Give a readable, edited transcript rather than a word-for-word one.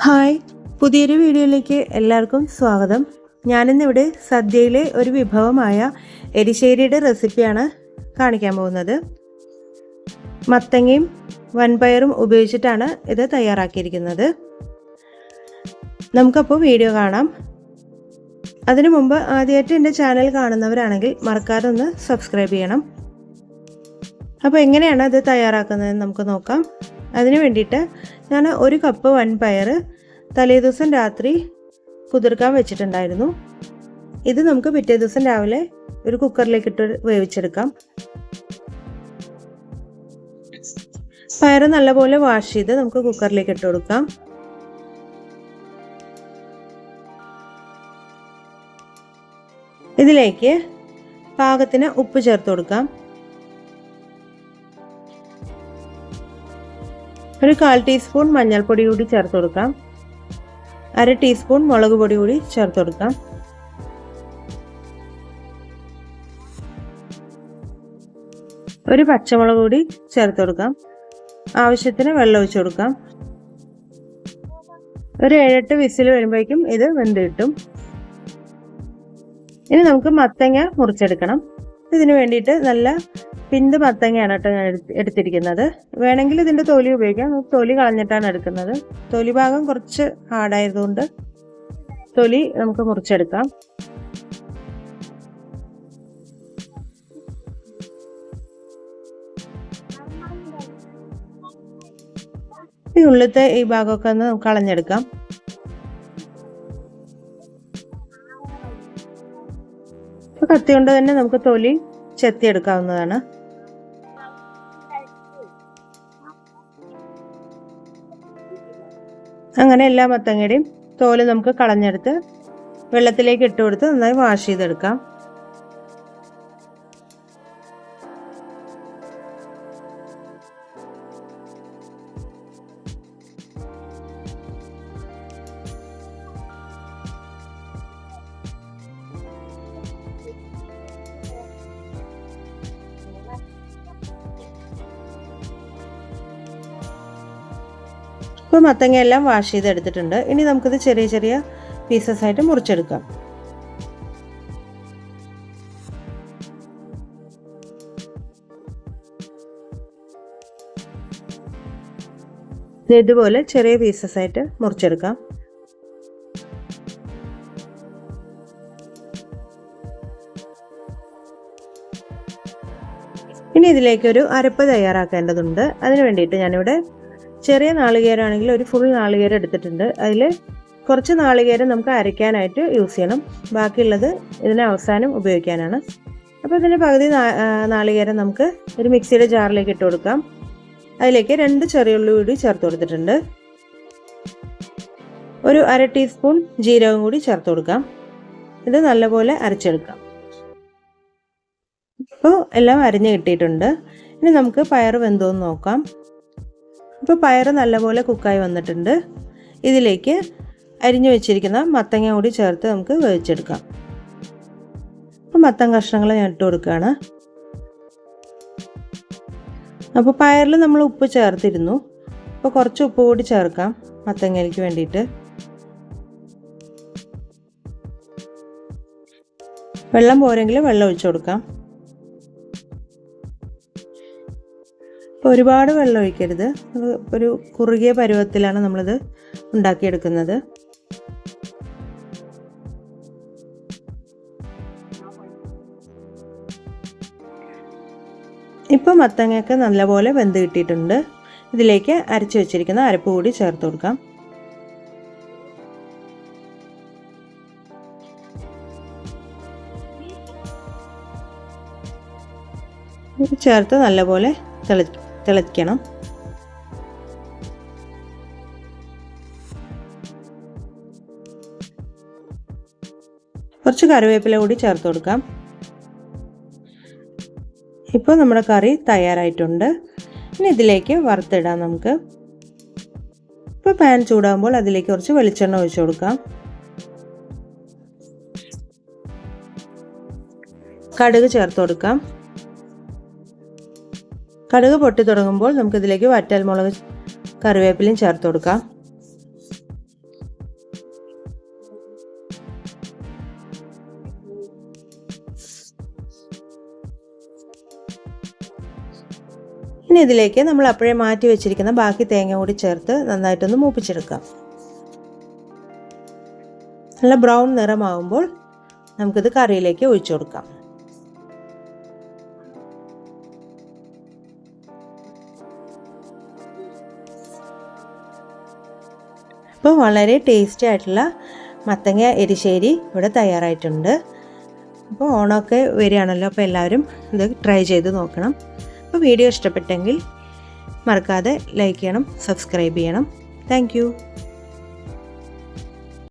Hi, പുതിയൊരു വീഡിയോയിലേക്ക് എല്ലാവർക്കും സ്വാഗതം. ഞാനിന്നിവിടെ സദ്യയിലെ ഒരു വിഭവമായ എരിശ്ശേരിയുടെ റെസിപ്പിയാണ് കാണിക്കാൻ പോകുന്നത്. മത്തങ്ങയും വൻപയറും ഉപയോഗിച്ചിട്ടാണ് ഇത് തയ്യാറാക്കിയിരിക്കുന്നത്. നമുക്കപ്പോൾ വീഡിയോ കാണാം. അതിനു മുമ്പ് ആദ്യമായിട്ട് എൻ്റെ ചാനൽ കാണുന്നവരാണെങ്കിൽ മറക്കാതെ ഒന്ന് സബ്സ്ക്രൈബ് ചെയ്യണം. അപ്പോൾ എങ്ങനെയാണ് ഇത് തയ്യാറാക്കുന്നതെന്ന് നമുക്ക് നോക്കാം. അതിന് വേണ്ടിയിട്ട് ഞാൻ 1 കപ്പ് വൻപയർ തലേദിവസം രാത്രി കുതിർക്കാൻ വെച്ചിട്ടുണ്ടായിരുന്നു. ഇത് നമുക്ക് പിറ്റേ ദിവസം രാവിലെ ഒരു കുക്കറിലേക്ക് ഇട്ട് വേവിച്ചെടുക്കാം. പയർ നല്ലപോലെ വാഷ് ചെയ്ത് നമുക്ക് കുക്കറിലേക്ക് ഇട്ട് കൊടുക്കാം. ഇതിലേക്ക് പാകത്തിന് ഉപ്പ് ചേർത്ത് കൊടുക്കാം. ഒരു 1/4 ടീസ്പൂൺ മഞ്ഞൾപ്പൊടി കൂടി ചേർത്ത് കൊടുക്കാം. 1/2 ടീസ്പൂൺ മുളക് പൊടി കൂടി ചേർത്ത് കൊടുക്കാം. ഒരു പച്ചമുളക് കൂടി ചേർത്ത് കൊടുക്കാം. ആവശ്യത്തിന് വെള്ളം ഒഴിച്ചു കൊടുക്കാം. ഒരു 7-8 വിസിൽ വരുമ്പോഴേക്കും ഇത് വെന്ത് കിട്ടും. ഇനി നമുക്ക് മത്തങ്ങ മുറിച്ചെടുക്കണം. ഇതിന് വേണ്ടിയിട്ട് നല്ല പിന്ത് മത്തങ്ങയാണ് കേട്ടോ ഞാൻ എടുത്തിരിക്കുന്നത്. വേണമെങ്കിൽ ഇതിൻ്റെ തൊലി ഉപയോഗിക്കാം. തൊലി കളഞ്ഞിട്ടാണ് എടുക്കുന്നത്. തൊലി ഭാഗം കുറച്ച് ഹാർഡായതുകൊണ്ട് തൊലി നമുക്ക് മുറിച്ചെടുക്കാം. ഈ ഉള്ളിലത്തെ ഈ ഭാഗമൊക്കെ ഒന്ന് കളഞ്ഞെടുക്കാം. കത്തി കൊണ്ട് തന്നെ നമുക്ക് തൊലി ചെത്തിയെടുക്കാവുന്നതാണ്. അങ്ങനെ എല്ലാ മത്തങ്ങയുടെയും തോല് നമുക്ക് കളഞ്ഞെടുത്ത് വെള്ളത്തിലേക്ക് ഇട്ട് കൊടുത്ത് നന്നായി വാഷ് ചെയ്തെടുക്കാം. ഇപ്പോൾ മത്തങ്ങ എല്ലാം വാഷ് ചെയ്തെടുത്തിട്ടുണ്ട്. ഇനി നമുക്കിത് ചെറിയ ചെറിയ പീസസ് ആയിട്ട് മുറിച്ചെടുക്കാം. ഇതുപോലെ ചെറിയ പീസസ് ആയിട്ട് മുറിച്ചെടുക്കാം. ഇനി ഇതിലേക്കൊരു അരപ്പ് തയ്യാറാക്കേണ്ടതുണ്ട്. അതിന് വേണ്ടിയിട്ട് ഞാനിവിടെ ചെറിയ നാളികേരമാണെങ്കിൽ ഒരു ഫുൾ നാളികേരം എടുത്തിട്ടുണ്ട്. അതിൽ കുറച്ച് നാളികേരം നമുക്ക് അരയ്ക്കാനായിട്ട് യൂസ് ചെയ്യണം. ബാക്കിയുള്ളത് ഇതിന് അവസാനം ഉപയോഗിക്കാനാണ്. അപ്പോൾ ഇതിൻ്റെ പകുതി നാളികേരം നമുക്ക് ഒരു മിക്സിയുടെ ജാറിലേക്ക് ഇട്ട് കൊടുക്കാം. അതിലേക്ക് 2 ചെറിയ ഉള്ളി കൂടി ചേർത്ത് കൊടുത്തിട്ടുണ്ട്. ഒരു 1/2 ടീസ്പൂൺ ജീരകം കൂടി ചേർത്ത് കൊടുക്കാം. ഇത് നല്ലപോലെ അരച്ചെടുക്കാം. അപ്പോൾ എല്ലാം അരിഞ്ഞ് കിട്ടിയിട്ടുണ്ട്. ഇനി നമുക്ക് പയർ വെന്തോന്ന് നോക്കാം. ഇപ്പോൾ പയർ നല്ലപോലെ കുക്കായി വന്നിട്ടുണ്ട്. ഇതിലേക്ക് അരിഞ്ഞു വെച്ചിരിക്കുന്ന മത്തങ്ങ കൂടി ചേർത്ത് നമുക്ക് വേവിച്ചെടുക്കാം. അപ്പോൾ മത്തങ്ങ കഷ്ണങ്ങൾ ഞാൻ ഇട്ട് കൊടുക്കുകയാണ്. അപ്പോൾ പയറിൽ നമ്മൾ ഉപ്പ് ചേർത്തിരുന്നു. അപ്പോൾ കുറച്ച് ഉപ്പ് കൂടി ചേർക്കാം മത്തങ്ങയ്ക്ക് വേണ്ടിയിട്ട്. വെള്ളം പോരെങ്കിൽ വെള്ളം ഒഴിച്ചു കൊടുക്കാം. ഇപ്പോൾ ഒരുപാട് വെള്ളം ഒഴിക്കരുത്. ഒരു കുറുകിയ പരുവത്തിലാണ് നമ്മളിത് ഉണ്ടാക്കിയെടുക്കുന്നത്. ഇപ്പോൾ മത്തങ്ങയൊക്കെ നല്ലപോലെ വെന്ത് കിട്ടിയിട്ടുണ്ട്. ഇതിലേക്ക് അരച്ചു വെച്ചിരിക്കുന്ന അരപ്പ് കൂടി ചേർത്ത് കൊടുക്കാം. ചേർത്ത് നല്ലപോലെ തിളയ്ക്കണം. കുറച്ച് കറിവേപ്പില കൂടി ചേർത്ത് കൊടുക്കാം. ഇപ്പോൾ നമ്മുടെ കറി തയ്യാറായിട്ടുണ്ട്. ഇനി ഇതിലേക്ക് വറുത്തിടാം നമുക്ക്. ഇപ്പോൾ പാൻ ചൂടാകുമ്പോൾ അതിലേക്ക് കുറച്ച് വെളിച്ചെണ്ണ ഒഴിച്ചു കൊടുക്കാം. കടുക് ചേർത്ത് കൊടുക്കാം. കടുക് പൊട്ടി തുടങ്ങുമ്പോൾ നമുക്കിതിലേക്ക് വറ്റൽമുളക് കറിവേപ്പിലയും ചേർത്ത് കൊടുക്കാം. ഇനി ഇതിലേക്ക് നമ്മൾ അപ്പോഴേ മാറ്റി വെച്ചിരിക്കുന്ന ബാക്കി തേങ്ങ കൂടി ചേർത്ത് നന്നായിട്ടൊന്ന് മൂപ്പിച്ചെടുക്കാം. നല്ല ബ്രൗൺ നിറമാകുമ്പോൾ നമുക്കിത് കറിയിലേക്ക് ഒഴിച്ചു കൊടുക്കാം. അപ്പോൾ വളരെ ടേസ്റ്റി ആയിട്ടുള്ള മത്തങ്ങ എരിശ്ശേരി ഇവിടെ തയ്യാറായിട്ടുണ്ട്. അപ്പോൾ ഓണമൊക്കെ വരികയാണല്ലോ, അപ്പോൾ എല്ലാവരും ഇത് ട്രൈ ചെയ്ത് നോക്കണം. അപ്പോൾ വീഡിയോ ഇഷ്ടപ്പെട്ടെങ്കിൽ മറക്കാതെ ലൈക്ക് ചെയ്യണം, സബ്സ്ക്രൈബ് ചെയ്യണം. താങ്ക്